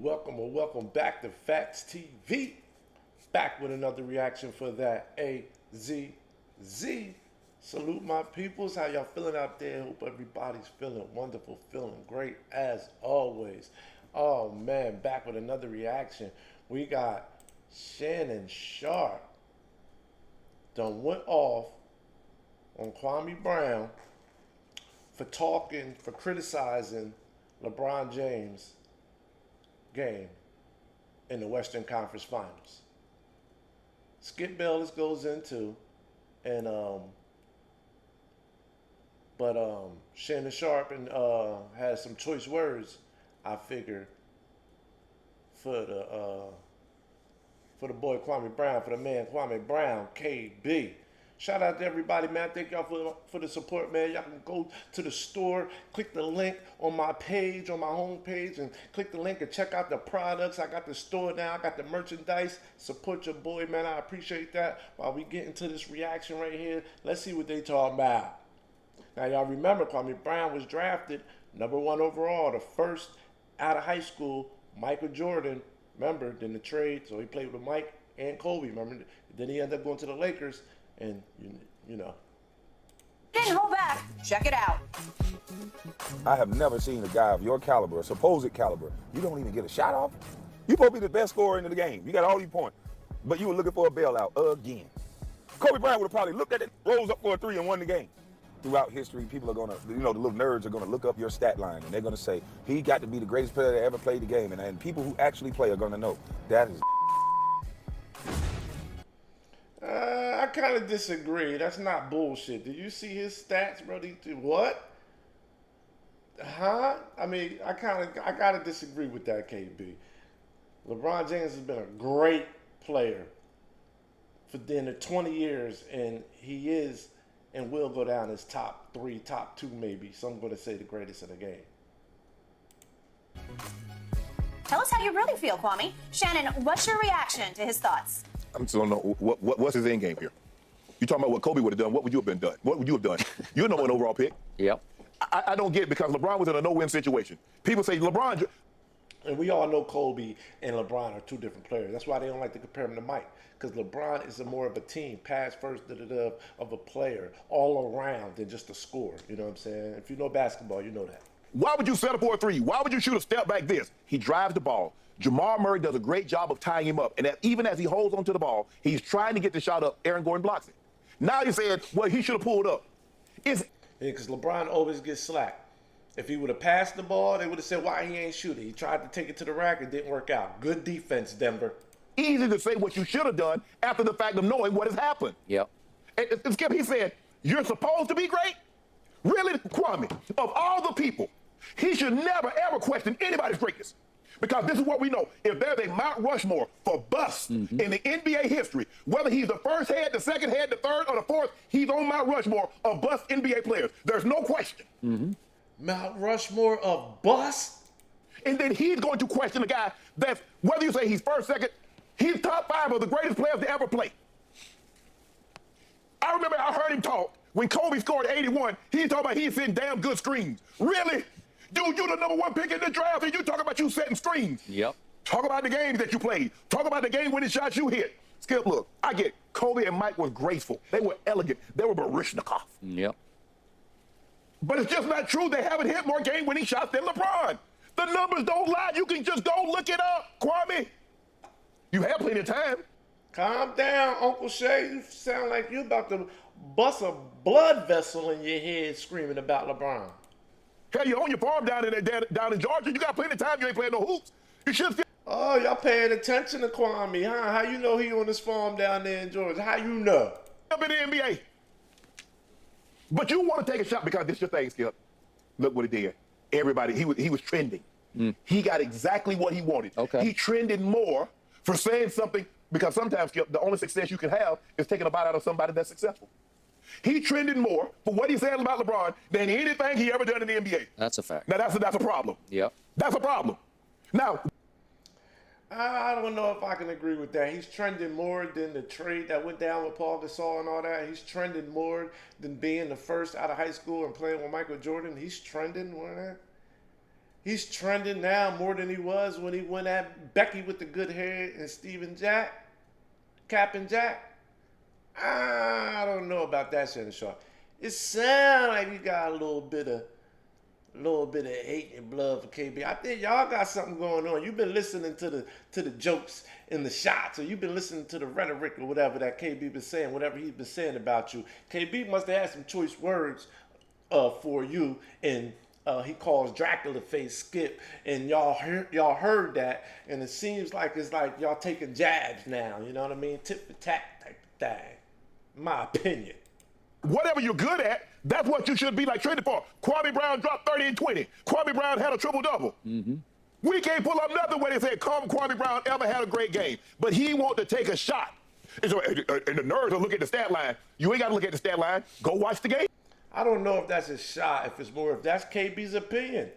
Welcome back to Facts TV. Back with another reaction for that AZZ. Salute my peoples. How y'all feeling out there? Hope everybody's feeling wonderful, feeling great as always. Oh man, back with another reaction. We got Shannon Sharpe done went off on Kwame Brown for criticizing LeBron James game in the Western Conference Finals. Skip Bayless goes into, and Shannon Sharpe and has some choice words. I figure for the boy Kwame Brown, for the man Kwame Brown, KB. Shout out to everybody, man. Thank y'all for the support, man. Y'all can go to the store, click the link on my page, on my homepage, and click the link and check out the products. I got the store now. I got the merchandise. Support your boy, man. I appreciate that. While we get into this reaction right here, let's see what they talking about. Now, y'all remember Kwame Brown was drafted #1 overall, the first out of high school. Michael Jordan, remember, in the trade, so he played with Mike and Kobe, remember? Then he ended up going to the Lakers. And, you know. Didn't hold back. Check it out. I have never seen a guy of your caliber, supposed caliber. You don't even get a shot off? You supposed to be the best scorer in the game. You got all these points. But you were looking for a bailout again. Kobe Bryant would have probably looked at it, rose up for a three, and won the game. Throughout history, people are going to, the little nerds are going to look up your stat line, and they're going to say, he got to be the greatest player that ever played the game. And people who actually play are going to know that is. I kind of disagree. That's not bullshit. Did you see his stats, bro? What? Huh? I mean, I gotta disagree with that, KB. LeBron James has been a great player for the 20 years, and he is and will go down as top 3, top 2 maybe. Some going to say the greatest in the game. Tell us how you really feel, Kwame. Shannon, what's your reaction to his thoughts? I still don't know what's his end game here. You talking about what Kobe would have done? What would you have been done? What would you have done? You're #1 overall pick. Yep. I don't get it because LeBron was in a no-win situation. People say LeBron. And we all know Kobe and LeBron are two different players. That's why they don't like to compare him to Mike. Because LeBron is more of a team, pass first, of a player, all around than just a scorer. You know what I'm saying? If you know basketball, you know that. Why would you settle for a three? Why would you shoot a step back this? He drives the ball. Jamal Murray does a great job of tying him up. And even as he holds onto the ball, he's trying to get the shot up. Aaron Gordon blocks it. Now you said, well, he should have pulled up. Yeah, because LeBron always gets slack. If he would have passed the ball, they would have said, why he ain't shooting? He tried to take it to the rack. It didn't work out. Good defense, Denver. Easy to say what you should have done after the fact of knowing what has happened. Yep. And Skip, he said, you're supposed to be great? Really, Kwame, of all the people, he should never, ever question anybody's greatness. Because this is what we know. If there's a Mount Rushmore for busts in the NBA history, whether he's the first head, the second head, the third, or the fourth, he's on Mount Rushmore of bust NBA players. There's no question. Mount Rushmore of bust? And then he's going to question a guy that's, whether you say he's first, second, he's top 5 of the greatest players to ever play. I remember I heard him talk when Kobe scored 81. He talking about he's setting damn good screens. Really? Dude, you're the #1 pick in the draft, and you talk about you setting screens. Yep. Talk about the games that you played. Talk about the game-winning shots you hit. Skip, look, I get Kobe and Mike was graceful. They were elegant. They were Baryshnikov. Yep. But it's just not true. They haven't hit more game-winning shots than LeBron. The numbers don't lie. You can just go look it up, Kwame. You have plenty of time. Calm down, Uncle Shay. You sound like you about to bust a blood vessel in your head screaming about LeBron. Hell, you own your farm down in Georgia. You got plenty of time. You ain't playing no hoops. You should. Oh, y'all paying attention to Kwame, huh? How you know he on his farm down there in Georgia? How you know? Up in the NBA. But you want to take a shot because this is your thing, Skip. Look what he did. Everybody, he was trending. He got exactly what he wanted. Okay. He trended more for saying something because sometimes, Skip, the only success you can have is taking a bite out of somebody that's successful. He trended more for what he said about LeBron than anything he ever done in the NBA. That's a fact. Now, that's a problem. Yep. That's a problem. Now, I don't know if I can agree with that. He's trending more than the trade that went down with Paul Gasol and all that. He's trending more than being the first out of high school and playing with Michael Jordan. He's trending more than that. He's trending now more than he was when he went at Becky with the good hair and Steven Jack, Cap and Jack. I don't know about that, Shannon Sharpe. It sounds like you got a little bit of hate and blood for KB. I think y'all got something going on. You've been listening to the jokes and the shots, or you've been listening to the rhetoric or whatever that KB been saying, whatever he's been saying about you. KB must have had some choice words for you, and he calls Dracula face Skip, and y'all heard that, and it seems like it's like y'all taking jabs now. You know what I mean? Tit for tat type of thing. My opinion. Whatever you're good at, that's what you should be like trending for. Kwame Brown dropped 30 and 20. Kwame Brown had a triple-double. We can't pull up nothing where they said Kwame Brown ever had a great game, but he want to take a shot. And the nerds will look at the stat line. You ain't got to look at the stat line. Go watch the game. I don't know if that's a shot, if that's KB's opinion.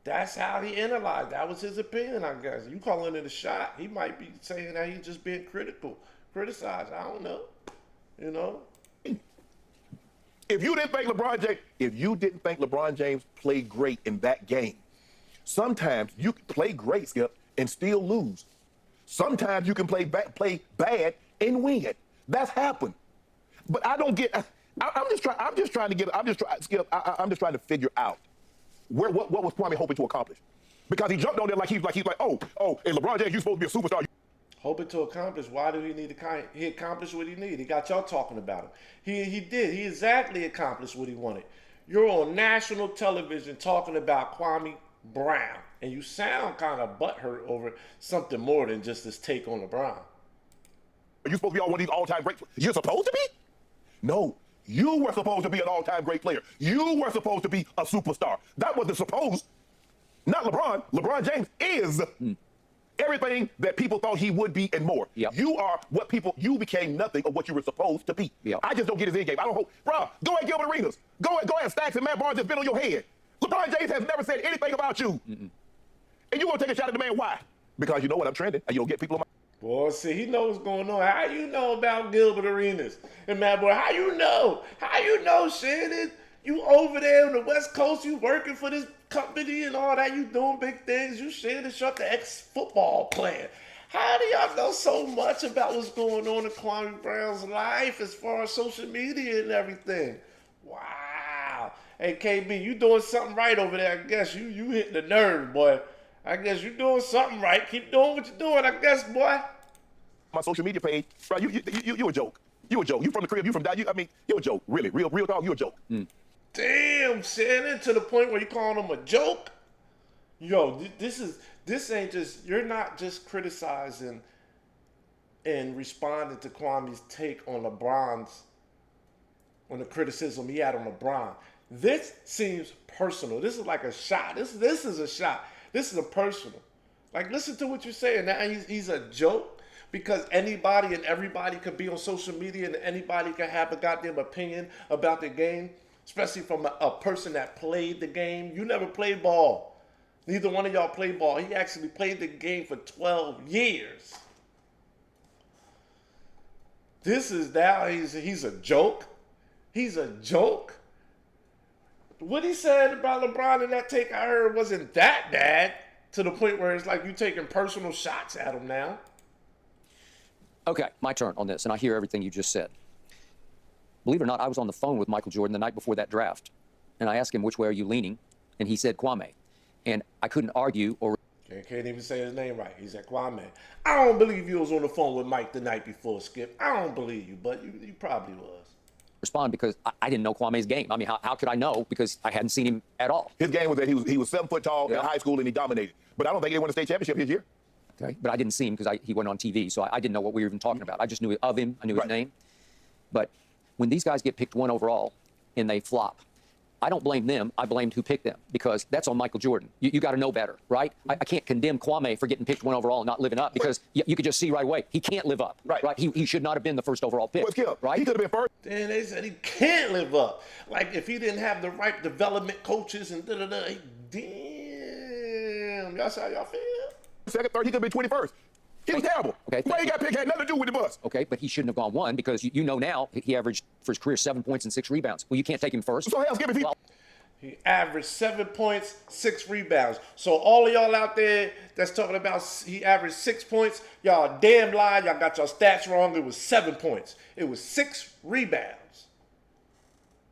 That's how he analyzed. That was his opinion, I guess. You calling it a shot. He might be saying that he's just being criticized. I don't know. You know? If you didn't think LeBron James played great in that game, sometimes you can play great, Skip, and still lose. Sometimes you can play bad and win. That's happened. But I don't get. I'm just trying to figure out what was Kwame hoping to accomplish, because he jumped on there like he's like, oh, hey, LeBron James, you're supposed to be a superstar. Hoping to accomplish. Why do he need to? He accomplished what he needed. He got y'all talking about him. He did. He exactly accomplished what he wanted. You're on national television talking about Kwame Brown, and you sound kind of butthurt over something more than just this take on LeBron. Are you supposed to be on one of these all-time great players? You're supposed to be? No. You were supposed to be an all-time great player. You were supposed to be a superstar. That wasn't supposed. Not LeBron. LeBron James is everything that people thought he would be and more. Yep. You became nothing of what you were supposed to be. Yep. I just don't get his end game. I don't hope. Bro, go ahead, Gilbert Arenas. Go ahead, Stacks and Matt Barnes has been on your head. LeBron James has never said anything about you. And you want to take a shot at the man. Why? Because you know what, I'm trending, and you don't get people on my... Boy, see, he knows what's going on. How you know about Gilbert Arenas and Matt Boy? How you know? How you know, Shannon? You over there on the West Coast, you working for this company and all that. You doing big things. You Shannon Sharpe, the ex-football player. How do y'all know so much about what's going on in Kwame Brown's life as far as social media and everything? Wow. Hey, KB, you doing something right over there. I guess you hitting the nerve, boy. I guess you doing something right. Keep doing what you're doing, I guess, boy. My social media page, bro, you a joke. You a joke. You from the crib, you from that. You're a joke. Really, real talk, you a joke. Damn, Shannon, to the point where you calling him a joke? Yo, this ain't just, you're not just criticizing and responding to Kwame's take on on the criticism he had on LeBron. This seems personal. This is like a shot. This is a shot. This is a personal. Like, listen to what you're saying. Now he's a joke because anybody and everybody could be on social media and anybody can have a goddamn opinion about the game, especially from a person that played the game. You never played ball. Neither one of y'all played ball. He actually played the game for 12 years. This is now, he's a joke. He's a joke. What he said about LeBron in that take I heard wasn't that bad, to the point where it's like you taking personal shots at him now. Okay, my turn on this, and I hear everything you just said. Believe it or not, I was on the phone with Michael Jordan the night before that draft, and I asked him, which way are you leaning? And he said Kwame. And I couldn't argue or... Can't even say his name right. He said Kwame. I don't believe you was on the phone with Mike the night before, Skip. I don't believe you, but you probably was. Respond because I didn't know Kwame's game. I mean, how could I know? Because I hadn't seen him at all. His game was that he was 7 foot tall in high school and he dominated. But I don't think he won a state championship his year. Okay, but I didn't see him because he went on TV, so I didn't know what we were even talking about. I just knew of him. I knew his name. But when these guys get picked 1 overall and they flop, I don't blame them. I blamed who picked them because that's on Michael Jordan. You got to know better, right? I can't condemn Kwame for getting picked 1 overall and not living up because you could just see right away he can't live up. Right? He should not have been the first overall pick. Right? He could have been first. Then they said he can't live up. Like if he didn't have the right development coaches and da-da-da. Damn. Y'all see how y'all feel? Second, third, he could have been 21st. He was terrible. Okay. Why he got picked had nothing to do with the bus. Okay, but he shouldn't have gone 1 because you know now he averaged for his career 7 points and 6 rebounds. Well, you can't take him first. So hell, Skip, if He averaged 7 points, 6 rebounds. So all of y'all out there that's talking about he averaged 6 points, y'all damn lie. Y'all got your stats wrong. It was 7 points. It was 6 rebounds.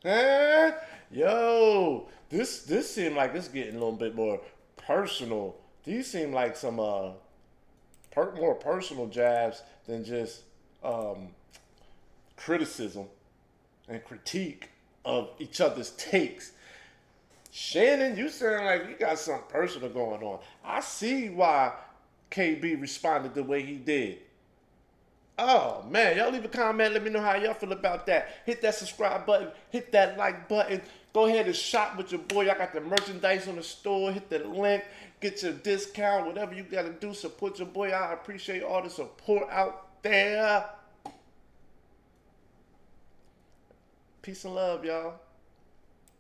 Huh? Yo, this seemed like it's getting a little bit more personal. These seem like some more personal jabs than just criticism and critique of each other's takes. Shannon, you sound like you got something personal going on. I see why KB responded the way he did. Oh, man, y'all leave a comment. Let me know how y'all feel about that. Hit that subscribe button. Hit that like button. Go ahead and shop with your boy. I got the merchandise on the store. Hit the link. Get your discount. Whatever you got to do. Support your boy. I appreciate all the support out there. Peace and love, y'all.